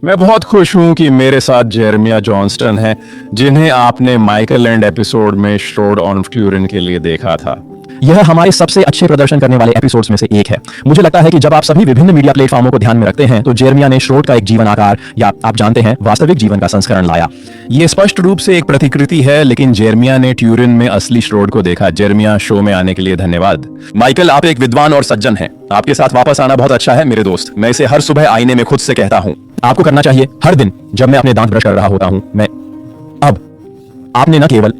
मैं बहुत खुश हूं कि मेरे साथ जेरेमिया जॉनस्टन हैं, जिन्हें आपने माइकल एंड एपिसोड में श्रोड ऑन ट्यूरिन के लिए देखा था। यह हमारे सबसे अच्छे प्रदर्शन करने वाले एपिसोड्स में से एक है। मुझे लगता है कि जब आप सभी विभिन्न मीडिया प्लेटफॉर्मों को ध्यान में रखते हैं तो जेरेमिया ने श्रोड का एक जीवन आकार या आप जानते हैं वास्तविक जीवन का संस्करण लाया। ये स्पष्ट रूप से एक प्रतिकृति है, लेकिन जेरेमिया ने ट्यूरिन में असली श्रोड को देखा। जेरेमिया, शो में आने के लिए धन्यवाद। माइकल, आप एक विद्वान और सज्जन हैं। आपके साथ वापस आना बहुत अच्छा है मेरे दोस्त। मैं इसे हर सुबह आईने में खुद से कहता हूँ। आपको करना चाहिए हर दिन जब मैं अपने दांत ब्रश कर रहा होता हूँ। आपने न केवल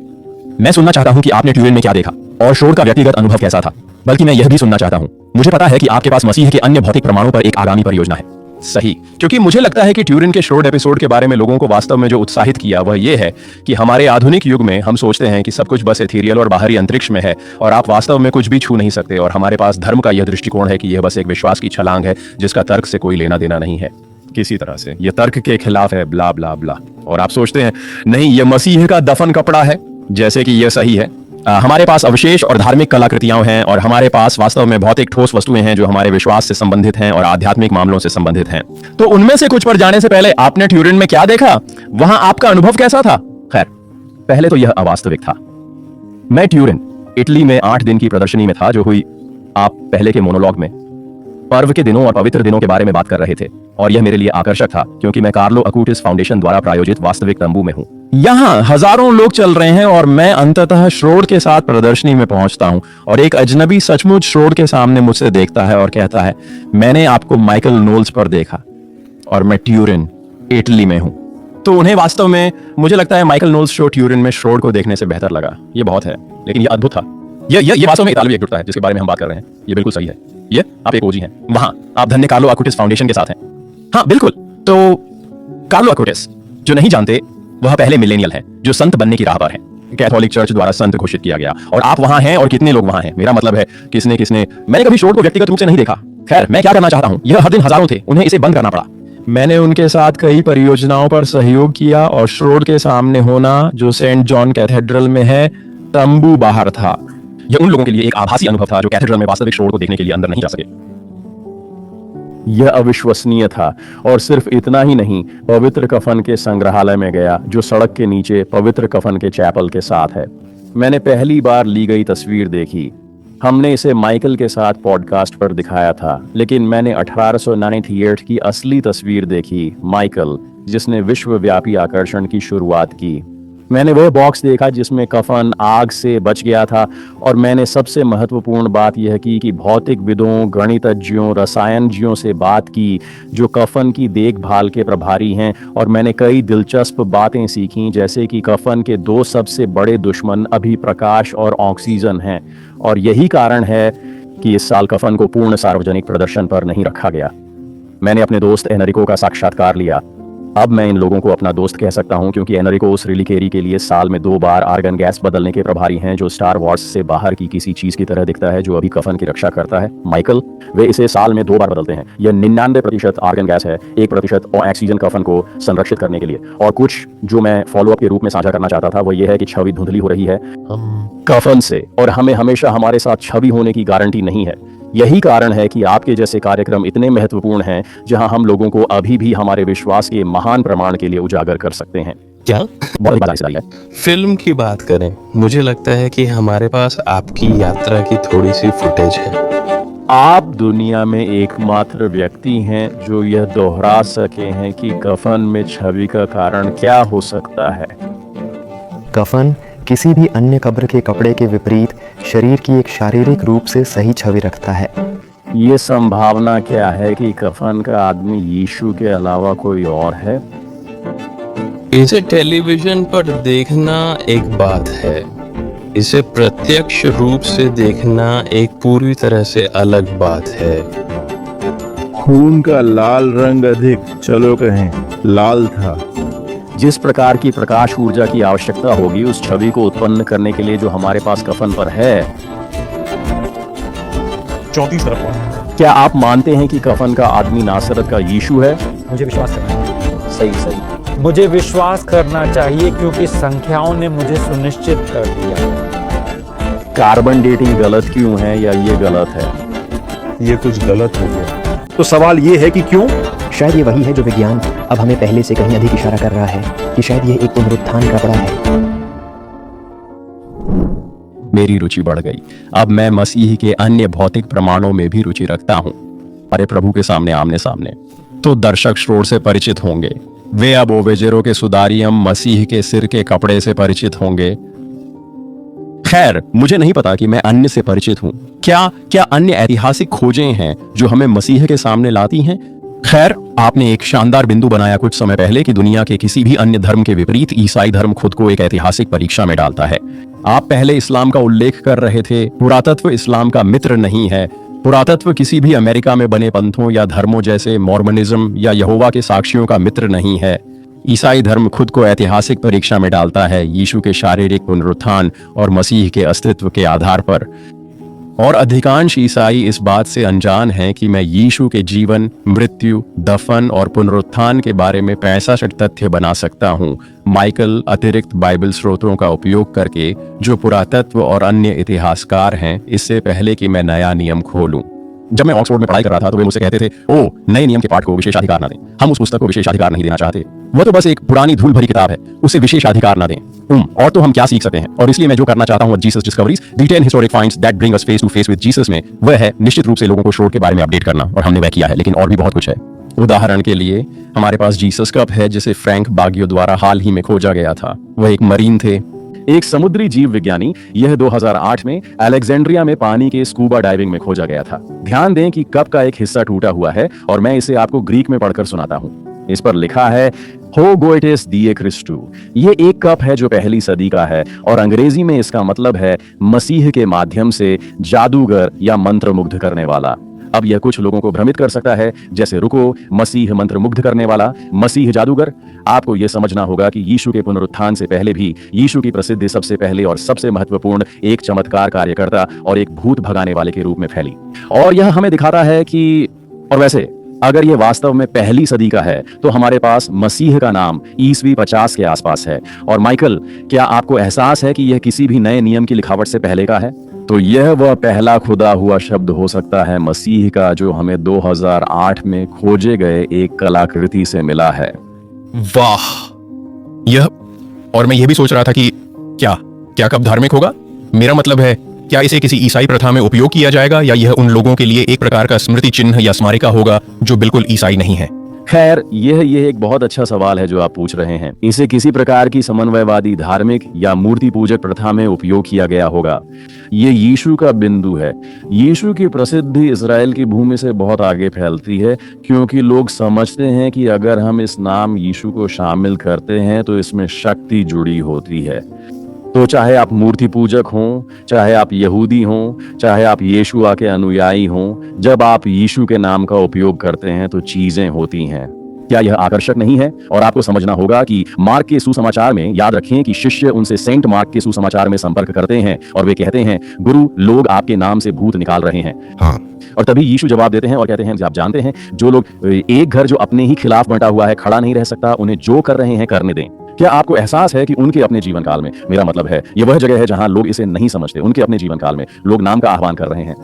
मैं सुनना चाहता हूँ कि आपने ट्यूरिन में क्या देखा और श्रोड का व्यक्तिगत अनुभव कैसा था, बल्कि मैं यह भी सुनना चाहता हूँ। मुझे पता है कि आपके पास मसीह के अन्य भौतिक प्रमाणों पर एक आगामी परियोजना है। सही, क्योंकि मुझे लगता है कि ट्यूरिन के श्रोड एपिसोड के बारे में लोगों को वास्तव में जो उत्साहित किया वह यह है कि हमारे आधुनिक युग में हम सोचते हैं कि सब कुछ बस एथेरियल और बाहरी अंतरिक्ष में है और आप वास्तव में कुछ भी छू नहीं सकते, और हमारे पास धर्म का यह दृष्टिकोण है कि यह बस एक विश्वास की छलांग है जिसका तर्क से कोई लेना देना नहीं है किसी तरह से। यह तर्क के खिलाफ है, ब्ला ब्ला ब्ला। और आप सोचते हैं नहीं, यह मसीह का दफन कपड़ा है, जैसे कि यह सही है। हमारे पास अवशेष और धार्मिक कलाकृतियां हैं, और हमारे पास वास्तव में भौतिक ठोस वस्तुएं हैं जो हमारे विश्वास से संबंधित हैं और आध्यात्मिक मामलों से संबंधित हैं। तो उनमें से कुछ पर जाने से पहले आपने ट्यूरिन में क्या देखा? वहां आपका अनुभव कैसा था? खैर, पहले तो यह अवास्तविक था। मैं ट्यूरिन, इटली में 8 दिन की प्रदर्शनी में था जो हुई। आप पहले के मोनोलॉग में पर्व के दिनों और पवित्र दिनों के बारे में बात कर रहे थे, और यह मेरे लिए आकर्षक था क्योंकि मैं कार्लो अकूटिस फाउंडेशन द्वारा प्रायोजित वास्तविक तंबू में हूँ। यहाँ हजारों लोग चल रहे हैं और मैं अंततः श्रोड के साथ प्रदर्शनी में पहुंचता हूँ, और एक अजनबी सचमुच श्रोड के सामने मुझसे देखता है और कहता है, मैंने आपको माइकल नोल्स पर देखा और मैं ट्यूरिन, इटली में हूँ। तो उन्हें वास्तव में, मुझे लगता है माइकल नोल्स शो ट्यूरिन में श्रोड को देखने से बेहतर लगा। ये बहुत है, लेकिन ये अद्भुत था। ये वास्तव में इतालवी एकजुटता है जिसके बारे में हम बात कर रहे हैं। ये बिल्कुल सही है। ये आप एक ओजी हैं। वहां आप धन्य कार्लो अकूटिस फाउंडेशन के साथ हैं। हाँ बिल्कुल। तो कार्लो अकूटिस, जो नहीं जानते, वह पहले मिलेनियल है जो संत बनने की राह पर है। कैथोलिक चर्च द्वारा संत घोषित किया गया, और आप वहां हैं। और कितने लोग वहां हैं? मेरा मतलब है किसने मैंने कभी श्रोड को व्यक्तिगत रूप से नहीं देखा। खैर, मैं क्या करना चाहता हूं, यह हर दिन हजारों थे, उन्हें इसे बंद करना पड़ा। मैंने उनके साथ कई परियोजनाओं पर सहयोग किया, और श्रोड के सामने होना, जो सेंट जॉन कैथेड्रल में है, तंबू बाहर था। यह उन लोगों के लिए एक आभासी अनुभव था जो कैथेड्रल में वास्तविक श्रोड को देखने के लिए अंदर नहीं जा सके। यह अविश्वसनीय था, और सिर्फ इतना ही नहीं, पवित्र कफन के संग्रहालय में गया जो सड़क के नीचे पवित्र कफन के चैपल के साथ है। मैंने पहली बार ली गई तस्वीर देखी। हमने इसे माइकल के साथ पॉडकास्ट पर दिखाया था, लेकिन मैंने 1898 की असली तस्वीर देखी, माइकल जिसने विश्वव्यापी आकर्षण की शुरुआत की। मैंने वह बॉक्स देखा जिसमें कफन आग से बच गया था, और मैंने सबसे महत्वपूर्ण बात यह की कि भौतिकविदों, गणितज्ञों, रसायनज्ञों से बात की जो कफन की देखभाल के प्रभारी हैं, और मैंने कई दिलचस्प बातें सीखी, जैसे कि कफन के 2 सबसे बड़े दुश्मन अभी प्रकाश और ऑक्सीजन हैं, और यही कारण है कि इस साल कफन को पूर्ण सार्वजनिक प्रदर्शन पर नहीं रखा गया। मैंने अपने दोस्त एनरिको का साक्षात्कार लिया। अब मैं इन लोगों को अपना दोस्त कह सकता हूं क्योंकि एनरिको उस रिलिकेरी के लिए साल में 2 बार आर्गन गैस बदलने के प्रभारी हैं, जो स्टार वॉर्स से बाहर की किसी चीज की तरह दिखता है जो अभी कफन की रक्षा करता है। माइकल, वे इसे साल में 2 बार बदलते हैं। यह 99% आर्गन गैस है, 1% ऑक्सीजन कफन को संरक्षित करने के लिए। और कुछ जो मैं फॉलोअप के रूप में साझा करना चाहता था वो ये है कि छवि धुंधली हो रही है कफन से, और हमें हमेशा हमारे साथ छवि होने की गारंटी नहीं है। यही कारण है कि आपके जैसे कार्यक्रम इतने महत्वपूर्ण हैं, जहां हम लोगों को अभी भी हमारे विश्वास के महान प्रमाण के लिए उजागर कर सकते हैं। क्या बहुत बड़ा है। फिल्म की बात करें, मुझे लगता है कि हमारे पास आपकी यात्रा की थोड़ी सी फुटेज है। आप दुनिया में एकमात्र व्यक्ति हैं जो यह दोहरा सके हैं कि कफन में छवि का कारण क्या हो सकता है। कफन किसी भी अन्य कब्र के कपड़े के विपरीत शरीर की एक शारीरिक रूप से सही छवि रखता है। ये संभावना क्या है कि कफन का आदमी यीशु के अलावा कोई और है? इसे टेलीविजन पर देखना एक बात है, इसे प्रत्यक्ष रूप से देखना एक पूरी तरह से अलग बात है। खून का लाल रंग अधिक, चलो कहें लाल था। जिस प्रकार की प्रकाश ऊर्जा की आवश्यकता होगी उस छवि को उत्पन्न करने के लिए जो हमारे पास कफन पर है। 34 तरफ। क्या आप मानते हैं कि कफन का आदमी नासरत का यीशु है? मुझे विश्वास करना चाहिए। सही। मुझे विश्वास करना चाहिए क्योंकि संख्याओं ने मुझे सुनिश्चित कर दिया। कार्बन डेटिंग गलत क्यों है, या ये गलत है? ये कुछ गलत हो गया। तो सवाल ये है कि क्यों? शायद ये वही है जो विज्ञान अब हमें पहले से कहीं अधिक इशारा कर रहा है कि शायद यह एक पुनरुत्थान का कपड़ा है। मेरी रुचि बढ़ गई। अब मैं मसीह के अन्य भौतिक प्रमाणों में भी रुचि रखता हूँ। अरे प्रभु के सामने आमने सामने तो दर्शक श्रोण से परिचित होंगे। वे अब ओवेजेरो के सुदारियम मसीह के सिर के कपड़े से परिचित होंगे। खैर, मुझे नहीं पता कि मैं अन्य से परिचित हूं। क्या अन्य ऐतिहासिक खोजें हैं जो हमें मसीह के सामने लाती हैं? खैर, आपने एक शानदार बिंदु बनाया कुछ समय पहले कि दुनिया के किसी भी अन्य धर्म के विपरीत ईसाई धर्म खुद को एक ऐतिहासिक परीक्षा में डालता है। आप पहले इस्लाम का उल्लेख कर रहे थे। पुरातत्व इस्लाम का मित्र नहीं है। पुरातत्व किसी भी अमेरिका में बने पंथों या धर्मों जैसे मॉर्मनिज्म या यहोवा के साक्षियों का मित्र नहीं है। ईसाई धर्म खुद को ऐतिहासिक परीक्षा में डालता है यीशु के शारीरिक पुनरुत्थान और मसीह के अस्तित्व के आधार पर। और अधिकांश ईसाई इस बात से अनजान हैं कि मैं यीशु के जीवन, मृत्यु, दफन और पुनरुत्थान के बारे में 65 तथ्य बना सकता हूँ, माइकल अतिरिक्त बाइबल स्रोतों का उपयोग करके जो पुरातत्व और अन्य इतिहासकार हैं, इससे पहले कि मैं नया नियम खोलूं। जब मैं ऑक्सफोर्ड में पढ़ाई कर रहा था तो वे मुझसे कहते थे, ओ, नए नियम के पाठ को विशेषाधिकार ना दें। हम उस पुस्तक को विशेषाधिकार नहीं देना चाहते। वह तो बस एक पुरानी धूल भरी किताब है, उसे विशेषाधिकार ना दें। और तो हम क्या सीख सकते हैं? और इसलिए मैं जो करना चाहता हूं Jesus discoveries, the 10 historic finds that bring us face to face with Jesus में, वह है निश्चित रूप से लोगों को शोर के बारे में अपडेट करना, और हमने वह किया है, लेकिन और भी बहुत कुछ है। उदाहरण के लिए हमारे पास जीसस कप है जिसे फ्रैंक बागियो द्वारा हाल ही में खोजा गया था। वह एक मरीन थे, एक समुद्री जीव विज्ञानी। यह 2008 में अलेक्जेंड्रिया में पानी के स्कूबा डाइविंग में खोजा गया था। ध्यान दें कि कप का एक हिस्सा टूटा हुआ है और मैं इसे आपको ग्रीक में पढ़कर सुनाता हूं। इस पर लिखा है, हो गोइटिस दिए क्रिस्टू। ये एक कप है जो पहली सदी का है और अंग्रेजी में इसका मतलब है मसीह के माध्यम से जादूगर या मंत्र मुग्ध करने वाला। अब यह कुछ लोगों को भ्रमित कर सकता है, जैसे रुको, मसीह मंत्र मुग्ध करने वाला, मसीह जादूगर। आपको यह समझना होगा कि यीशु के पुनरुत्थान से पहले भी यीशु की प्रसिद्धि सबसे पहले और सबसे महत्वपूर्ण एक चमत्कार कार्यकर्ता और एक भूत भगाने वाले के रूप में फैली। और यह हमें दिखाता है कि, और वैसे अगर यह वास्तव में पहली सदी का है तो हमारे पास मसीह का नाम ईस्वी 50 के आसपास है। और माइकल, क्या आपको एहसास है कि यह किसी भी नए नियम की लिखावट से पहले का है? तो यह वह पहला खुदा हुआ शब्द हो सकता है मसीह का, जो हमें 2008 में खोजे गए एक कलाकृति से मिला है। वाह! यह, और मैं यह भी सोच रहा था कि क्या कब धार्मिक होगा? मेरा मतलब है, क्या इसे किसी ईसाई प्रथा में उपयोग किया जाएगा या यह उन लोगों के लिए एक प्रकार का स्मृति चिन्ह या स्मारिका होगा जो बिल्कुल ईसाई नहीं है? खैर, यह एक बहुत अच्छा सवाल है जो आप पूछ रहे हैं। इसे किसी प्रकार की समन्वयवादी धार्मिक या मूर्ति पूजक प्रथा में उपयोग किया गया होगा। ये यीशु का बिंदु है। यीशु की प्रसिद्धि इजराइल की भूमि से बहुत आगे फैलती है, क्योंकि लोग समझते हैं कि अगर हम इस नाम यीशु को शामिल करते हैं तो इसमें शक्ति जुड़ी होती है। तो चाहे आप मूर्ति पूजक हों, चाहे आप यहूदी हों, चाहे आप यीशुआ के अनुयायी हों, जब आप यीशु के नाम का उपयोग करते हैं तो चीजें होती हैं। क्या यह आकर्षक नहीं है? और आपको समझना होगा कि मार्क के सुसमाचार में, याद रखें कि शिष्य उनसे सेंट मार्क के सुसमाचार में संपर्क करते हैं और वे कहते हैं, गुरु, लोग आपके नाम से भूत निकाल रहे हैं। हाँ। और तभी यीशु जवाब देते हैं और कहते हैं, आप जानते हैं, जो लोग एक घर जो अपने ही खिलाफ बंटा हुआ है खड़ा नहीं रह सकता, उन्हें जो कर रहे हैं करने दें। क्या आपको एहसास है कि उनके अपने जीवन काल में, मेरा मतलब है यह वह जगह है जहां लोग इसे नहीं समझते, उनके अपने जीवन काल में लोग नाम का आह्वान कर रहे हैं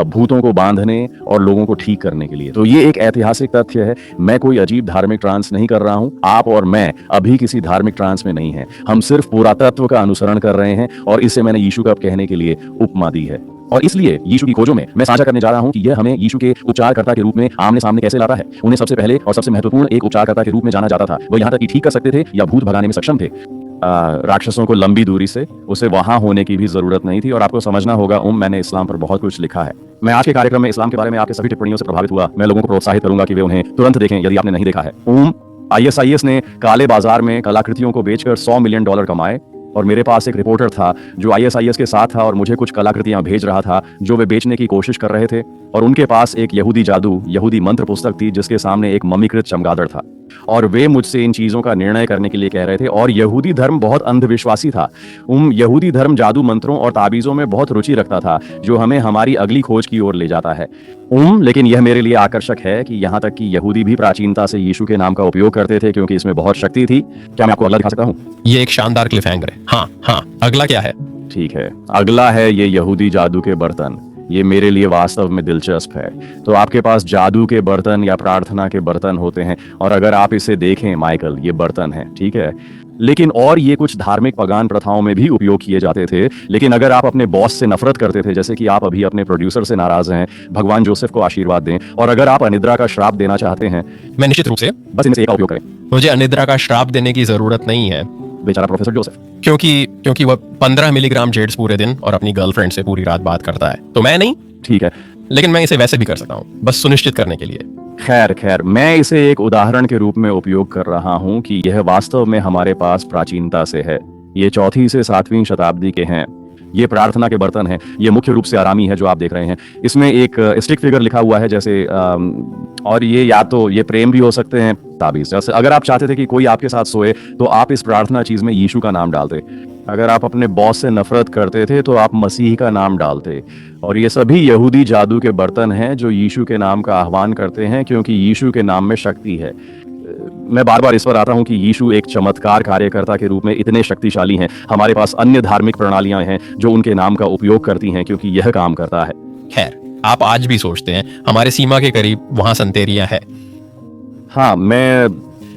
भूतों को बांधने और लोगों को ठीक करने के लिए। तो ये एक ऐतिहासिक तथ्य है। मैं कोई अजीब धार्मिक ट्रांस नहीं कर रहा हूं। आप और मैं अभी किसी धार्मिक ट्रांस में नहीं हैं। हम सिर्फ पुरातत्व का अनुसरण कर रहे हैं और इसे मैंने यीशु कप कहने के लिए उपमा दी है। और इसलिए यीशु की खोजों में मैं साझा करने जा रहा हूं कि यह हमें यीशु के उपचारकर्ता के रूप में आमने सामने कैसे लाता है। उन्हें सबसे पहले और सबसे महत्वपूर्ण एक उपचारकर्ता के रूप में जाना जाता था। वो यहाँ तक कि ठीक कर सकते थे या भूत भगाने में सक्षम थे। राक्षसों को लंबी दूरी से, उसे वहां होने की भी जरूरत नहीं थी। और आपको समझना होगा, मैंने इस्लाम पर बहुत कुछ लिखा है। मैं आज के कार्यक्रम में इस्लाम के बारे में आपके सभी टिप्पणियों से प्रभावित हुआ। मैं लोगों को प्रोत्साहित करूंगा कि वे उन्हें तुरंत देखें यदि आपने नहीं देखा है। ISIS ने काले बाजार में कलाकृतियों को बेचकर $100 मिलियन कमाए। और मेरे पास एक रिपोर्टर था जो ISIS के साथ था और मुझे कुछ कलाकृतियां भेज रहा था जो वे बेचने की कोशिश कर रहे थे। और उनके पास एक यहूदी मंत्र पुस्तक थी जिसके सामने एक मम्मीकृत चमगादड़ था। और वे मुझसे इन चीजों का निर्णय करने के लिए कह रहे थे। और यहूदी धर्म बहुत अंधविश्वासी था। यहूदी धर्म जादू मंत्रों और ताबीजों में बहुत रुचि रखता था, जो हमें हमारी अगली खोज की ओर ले जाता है। लेकिन यह मेरे लिए आकर्षक है कि यहाँ तक कि यहूदी भी प्राचीनता से यीशु के नाम का उपयोग करते थे, क्योंकि इसमें बहुत शक्ति थी। क्या मैं आपको अगला दिखा सकता हूँ? ये एक शानदार क्लिफ हैंगर है। हाँ, अगला क्या है? ठीक है, अगला है ये यहूदी जादू के बर्तन। ये मेरे लिए वास्तव में दिलचस्प है। तो आपके पास जादू के बर्तन या प्रार्थना के बर्तन होते हैं, और अगर आप इसे देखें माइकल, ये बर्तन है, ठीक है, लेकिन और ये कुछ धार्मिक पगान प्रथाओं में भी उपयोग किए जाते थे। लेकिन अगर आप अपने बॉस से नफरत करते थे, जैसे कि आप अभी अपने प्रोड्यूसर से नाराज हैं, भगवान जोसेफ को आशीर्वाद दें, और अगर आप अनिद्रा का श्राप देना चाहते हैं, मैं निश्चित रूप से बस इनसे एक का उपयोग करें। मुझे अनिद्रा का श्राप देने की जरूरत नहीं है, बेचारा प्रोफेसर जोसेफ। क्योंकि वह 15 मिलीग्राम जेड्स पूरे दिन और अपनी गर्लफ्रेंड से पूरी रात बात करता है, तो मैं नहीं। ठीक है, लेकिन मैं इसे वैसे भी कर सकता हूँ, बस सुनिश्चित करने के लिए। खैर मैं इसे एक उदाहरण के रूप में उपयोग कर रहा हूं कि यह वास्तव में हमारे पास प्राचीनता से है। ये 4वीं से 7वीं शताब्दी के हैं। ये प्रार्थना के बर्तन हैं। ये मुख्य रूप से आरामी है जो आप देख रहे हैं। इसमें एक स्टिक फिगर लिखा हुआ है जैसे, और ये या तो ये प्रेम भी हो सकते हैं, ताबीज। जैसे अगर आप चाहते थे कि कोई आपके साथ सोए तो आप इस प्रार्थना चीज में यीशु का नाम डालते। अगर आप अपने बॉस से नफरत करते थे तो आप मसीह का नाम डालते। और ये सभी यहूदी जादू के बर्तन हैं जो यीशु के नाम का आह्वान करते हैं, क्योंकि यीशु के नाम में शक्ति है। मैं बार बार इस पर आता हूं कि यीशु एक चमत्कार कार्यकर्ता के रूप में इतने शक्तिशाली हैं। हमारे पास अन्य धार्मिक प्रणालियां हैं जो उनके नाम का उपयोग करती हैं, क्योंकि यह काम करता है। खैर, आप आज भी सोचते हैं हमारे सीमा के करीब वहां संतेरिया है। हाँ,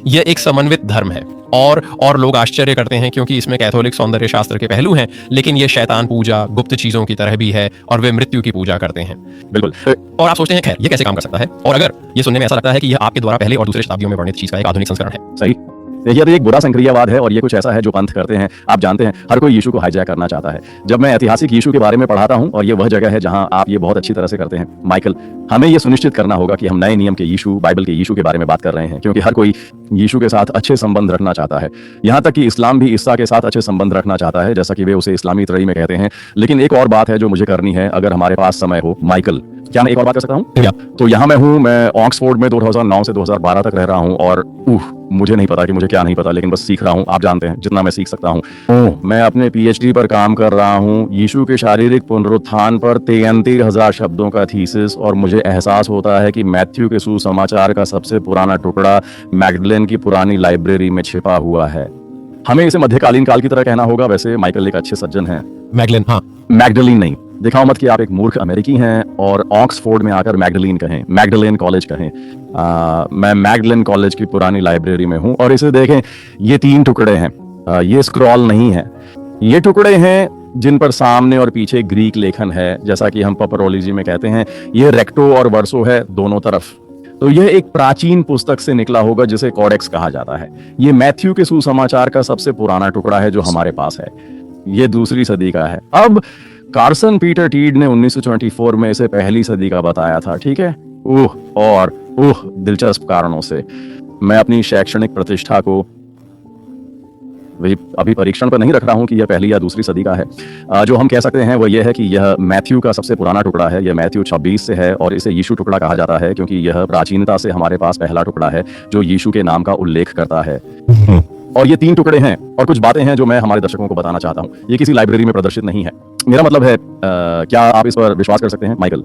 यह एक समन्वित धर्म है, और लोग आश्चर्य करते हैं क्योंकि इसमें कैथोलिक सौंदर्य शास्त्र के पहलू हैं, लेकिन यह शैतान पूजा, गुप्त चीजों की तरह भी है, और वे मृत्यु की पूजा करते हैं। बिल्कुल। और आप सोचते हैं, खैर, ये कैसे काम कर सकता है? और अगर ये सुनने में ऐसा लगता है कि यह आपके द्वारा पहले और दूसरे शताब्दियों में वर्णित चीज का एक आधुनिक संस्करण है। सही। देखिए, तो एक बुरा संक्रियावाद है, और ये कुछ ऐसा है जो पंथ करते हैं। आप जानते हैं, हर कोई यीशु को हाईजैक करना चाहता है। जब मैं ऐतिहासिक यीशु के बारे में पढ़ाता हूं, और ये वह जगह है जहां आप ये बहुत अच्छी तरह से करते हैं माइकल, हमें ये सुनिश्चित करना होगा कि हम नए नियम के यीशु, बाइबल के यीशु के बारे में बात कर रहे हैं, क्योंकि हर कोई यीशु के साथ अच्छे संबंध रखना चाहता है। यहाँ तक कि इस्लाम भी ईसा के साथ अच्छे संबंध रखना चाहता है, जैसा कि वे उसे इस्लामी त्रयी में कहते हैं। लेकिन एक और बात है जो मुझे करनी है, अगर हमारे पास समय हो माइकल, क्या मैं एक और बात कर सकता हूँ? तो यहाँ मैं हूँ, मैं ऑक्सफोर्ड में 2009 से 2012 तक रह रहा हूँ, और मुझे नहीं पता कि मुझे क्या नहीं पता, लेकिन बस सीख रहा हूँ। आप जानते हैं जितना मैं सीख सकता हूँ। मैं अपने PhD पर काम कर रहा हूँ, यीशु के शारीरिक पुनरुत्थान पर 33,000 शब्दों का थीसिस, और मुझे एहसास होता है कि मैथ्यू के सुसमाचार का सबसे पुराना टुकड़ा मैगडलेन की पुरानी लाइब्रेरी में छिपा हुआ है। हमें इसे मध्यकालीन काल की तरह कहना होगा। वैसे माइकल एक अच्छे सज्जन हैं। मैगलेन, हाँ, मैगडलीन नहीं। दिखाओ मत कि आप एक मूर्ख अमेरिकी हैं और ऑक्सफोर्ड में आकर मैगडलीन कहें, मैगडलेन कॉलेज कहें। मैं मैगडलेन कॉलेज की पुरानी लाइब्रेरी में हूं, और इसे देखें, ये 3 टुकड़े हैं। ये स्क्रॉल नहीं है, ये टुकड़े हैं जिन पर सामने और पीछे ग्रीक लेखन है, जैसा कि हम पपरोलॉजी में कहते हैं। ये रेक्टो और वर्सो है दोनों तरफ। तो यह एक प्राचीन पुस्तक से निकला होगा जिसे कॉडेक्स कहा जाता है। ये मैथ्यू के सुसमाचार का सबसे पुराना टुकड़ा है जो हमारे पास है। ये 2री सदी का है। अब कार्सन पीटर टीड ने 1924 में इसे 1ली सदी का बताया था, ठीक है। दिलचस्प कारणों से मैं अपनी शैक्षणिक प्रतिष्ठा को अभी परीक्षण पर नहीं रख रहा हूं कि यह 1ली या 2री सदी का है। जो हम कह सकते हैं वह यह है कि यह मैथ्यू का सबसे पुराना टुकड़ा है। यह मैथ्यू 26 से है, और इसे यीशु टुकड़ा कहा जाता है क्योंकि यह प्राचीनता से हमारे पास पहला टुकड़ा है जो यीशु के नाम का उल्लेख करता है। और ये 3 टुकड़े हैं, और कुछ बातें हैं जो मैं हमारे दर्शकों को बताना चाहता हूं। ये किसी लाइब्रेरी में प्रदर्शित नहीं है। मेरा मतलब है, क्या आप इस पर विश्वास कर सकते हैं माइकल?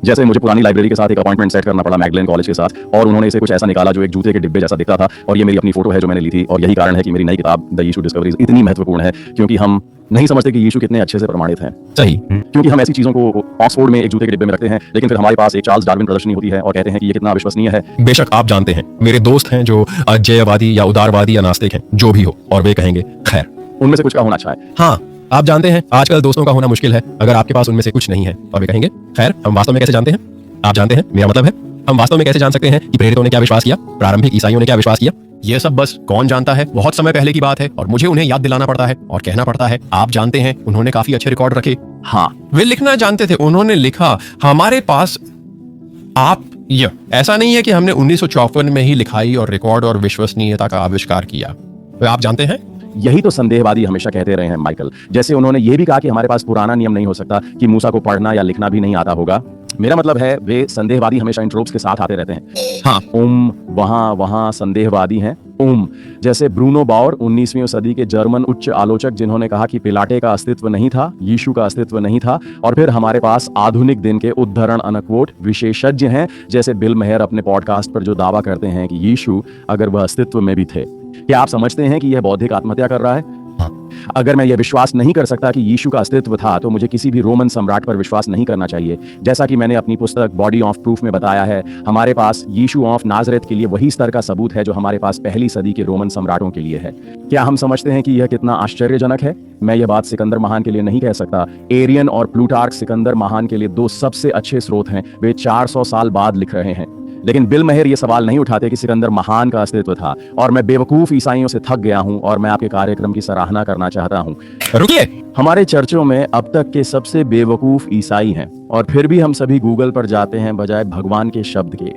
जैसे मुझे पुरानी लाइब्रेरी के साथ एक अपॉइंटमेंट सेट करना पड़ा मैगडलेन कॉलेज के साथ, और उन्होंने इसे कुछ ऐसा निकाला जो एक जूते के डिब्बे जैसा दिखता था, और ये मेरी अपनी फोटो है जो मैंने ली थी। और यही कारण है कि मेरी नई किताब द यीशु डिस्कवरीज इतनी महत्वपूर्ण है, क्योंकि हम नहीं समझते कि यीशु कितने अच्छे से प्रमाणित हैं। सही। क्योंकि हम ऐसी चीजों को ऑक्सफोर्ड में एक जूते के डिब्बे में रखते हैं, लेकिन फिर हमारे पास एक चार्ल्स डार्विन प्रदर्शनी होती है और कहते हैं कि ये कितना विश्वसनीय है। बेशक आप जानते हैं, मेरे दोस्त हैं जो अजयवादी या उदारवादी या नास्तिक हैं, जो भी हो, और वे कहेंगे खैर, उनमें से कुछ का होना अच्छा है। हाँ, आप जानते हैं आजकल दोस्तों का होना मुश्किल है अगर आपके पास उनमें से कुछ नहीं है, और वे कहेंगे खैर। हम वास्तव में कैसे जानते हैं? आप जानते हैं, मेरा मतलब है, हम वास्तव में कैसे जान सकते हैं कि प्रेरितों ने क्या विश्वास किया, प्रारंभिक ईसाइयों ने क्या विश्वास किया? ये सब बस कौन जानता है, बहुत समय पहले की बात है, और मुझे उन्हें याद दिलाना पड़ता है और कहना पड़ता है। आप जानते हैं, उन्होंने काफी अच्छे रिकॉर्ड रखे। हाँ, वे लिखना जानते थे। उन्होंने लिखा हमारे पास। ऐसा नहीं है कि हमने 1954 में ही लिखाई और रिकॉर्ड और विश्वसनीयता का आविष्कार किया। आप जानते हैं, यही तो संदेहवादी हमेशा कहते रहे हैं माइकल। जैसे उन्होंने ये भी कहा कि हमारे पास पुराना नियम नहीं हो सकता, कि मूसा को पढ़ना या लिखना भी नहीं आता होगा। मेरा मतलब है, वे संदेहवादी हमेशा इन ट्रोप्स के साथ आते रहते हैं। हाँ, वहां संदेहवादी हैं। जैसे ब्रूनो बाउर, 19वीं सदी के जर्मन उच्च आलोचक, जिन्होंने कहा कि पिलाटे का अस्तित्व नहीं था, यीशु का अस्तित्व नहीं था। और फिर हमारे पास आधुनिक दिन के उद्धरण अनक्वोट विशेषज्ञ हैं, जैसे बिल मेहर अपने पॉडकास्ट पर जो दावा करते हैं कि यीशु अगर वह अस्तित्व में भी थे। क्या आप समझते हैं कि यह बौद्धिक आत्महत्या कर रहा है? अगर मैं यह विश्वास नहीं कर सकता कि यीशु का अस्तित्व था तो मुझे किसी भी रोमन सम्राट पर विश्वास नहीं करना चाहिए। जैसा कि मैंने अपनी पुस्तक बॉडी ऑफ प्रूफ में बताया है, हमारे पास यीशु ऑफ नाजरेथ के लिए वही स्तर का सबूत है जो हमारे पास पहली सदी के रोमन सम्राटों के लिए है। क्या हम समझते हैं कि यह कितना आश्चर्यजनक है? मैं यह बात सिकंदर महान के लिए नहीं कह सकता। एरियन और प्लूटार्क सिकंदर महान के लिए दो सबसे अच्छे स्रोत हैं। वे 400 साल बाद लिख रहे हैं। लेकिन बिल मेहर ये सवाल नहीं उठाते कि सिकंदर महान का अस्तित्व था। और मैं बेवकूफ ईसाइयों से थक गया हूं और मैं आपके कार्यक्रम की सराहना करना चाहता हूं। रुकिए, हमारे चर्चों में अब तक के सबसे बेवकूफ ईसाई हैं और फिर भी हम सभी गूगल पर जाते हैं बजाय भगवान के शब्द के।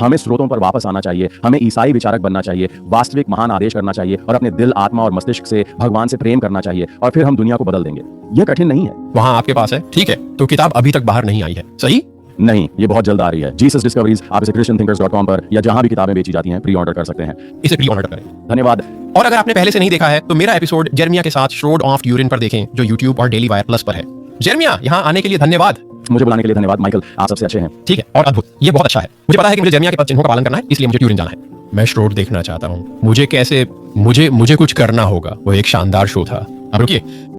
हमें स्रोतों पर वापस आना चाहिए, हमें ईसाई विचारक बनना चाहिए, वास्तविक महान आदेश करना चाहिए और अपने दिल, आत्मा और मस्तिष्क से भगवान से प्रेम करना चाहिए और फिर हम दुनिया को बदल देंगे। यह कठिन नहीं है। वहां आपके पास है, ठीक है, तो किताब अभी तक बाहर नहीं आई है, सही? नहीं, ये बहुत जल्द आ रही है। जीसस डिस्कवरीज, आप इसे christianthinkers.com पर या जहां भी किताबें बेची जाती हैं प्री ऑर्डर कर सकते हैं। इसे प्री ऑर्डर करें। धन्यवाद। और अगर आपने पहले से नहीं देखा है तो मेरा एपिसोड जेरमिया के साथ श्रोड ऑफ ट्यूरिन पर देखें, जो यूट्यूब और डेली वायर प्लस पर है। जेरमिया, यहाँ आने के लिए धन्यवाद। मुझे बुलाने के लिए धन्यवाद माइकल, आप सबसे अच्छे हैं। ठीक है, और अद्भुत, ये बहुत अच्छा है। मुझे पता है कि मुझे जेरमिया के पद चिन्हों का पालन करना है, इसलिए मुझे ट्यूरिन जाना है। मैं श्रोड देखना चाहता हूँ। मुझे कुछ करना होगा। वो एक शानदार शो था। अब रुकिए,